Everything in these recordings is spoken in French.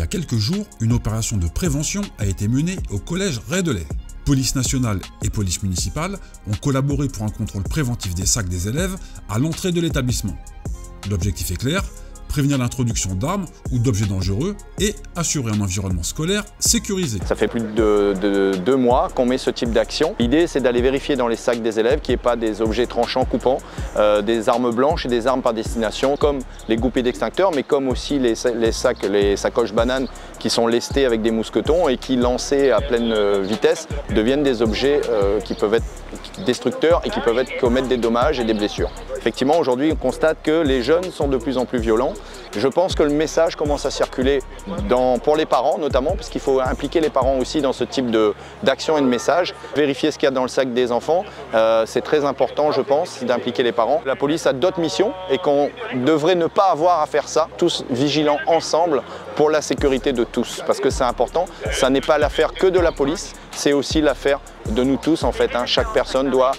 a quelques jours, une opération de prévention a été menée au collège Raidelay. Police nationale et police municipale ont collaboré pour un contrôle préventif des sacs des élèves à l'entrée de l'établissement. L'objectif est clair, prévenir l'introduction d'armes ou d'objets dangereux et assurer un environnement scolaire sécurisé. Ça fait plus de 2 mois qu'on met ce type d'action. L'idée, c'est d'aller vérifier dans les sacs des élèves qu'il n'y ait pas des objets tranchants, coupants, des armes blanches et des armes par destination, comme les goupilles d'extincteurs, mais comme aussi les sacoches bananes qui sont lestées avec des mousquetons et qui, lancés à pleine vitesse, deviennent des objets qui peuvent être destructeurs et qui peuvent commettre des dommages et des blessures. Effectivement, aujourd'hui, on constate que les jeunes sont de plus en plus violents. Je pense que le message commence à circuler pour les parents notamment, parce qu'il faut impliquer les parents aussi dans ce type d'action et de message. Vérifier ce qu'il y a dans le sac des enfants, c'est très important, je pense, d'impliquer les parents. La police a d'autres missions et qu'on devrait ne pas avoir à faire ça, tous vigilants ensemble pour la sécurité de tous, parce que c'est important. Ça n'est pas l'affaire que de la police, c'est aussi l'affaire de nous tous en fait. Chaque personne doit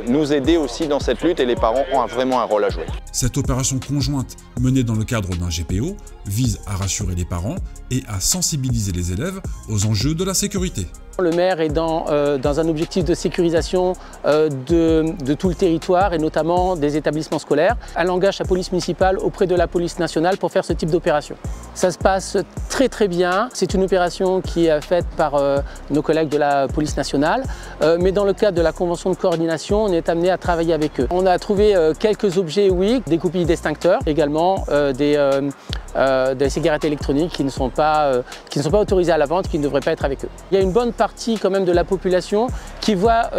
nous aider aussi dans cette lutte et les parents ont vraiment un rôle à jouer. Cette opération conjointe menée dans le cadre d'un GPO vise à rassurer les parents et à sensibiliser les élèves aux enjeux de la sécurité. Le maire est dans un objectif de sécurisation de tout le territoire et notamment des établissements scolaires. Elle engage sa police municipale auprès de la police nationale pour faire ce type d'opération. Ça se passe très très bien. C'est une opération qui est faite par nos collègues de la police nationale, mais dans le cadre de la convention de coordination, on est amené à travailler avec eux. On a trouvé quelques objets, oui, des goupilles d'extincteurs, également des cigarettes électroniques qui ne sont pas autorisées à la vente, qui ne devraient pas être avec eux. Il y a une bonne partie quand même de la population qui voit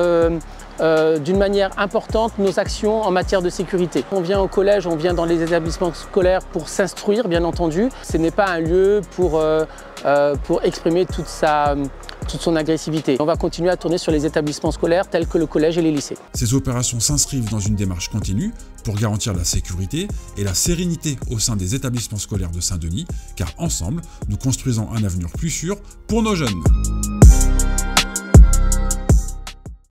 d'une manière importante nos actions en matière de sécurité. On vient au collège, on vient dans les établissements scolaires pour s'instruire, bien entendu. Ce n'est pas un lieu pour exprimer toute son agressivité. On va continuer à tourner sur les établissements scolaires tels que le collège et les lycées. Ces opérations s'inscrivent dans une démarche continue pour garantir la sécurité et la sérénité au sein des établissements scolaires de Saint-Denis, car ensemble, nous construisons un avenir plus sûr pour nos jeunes.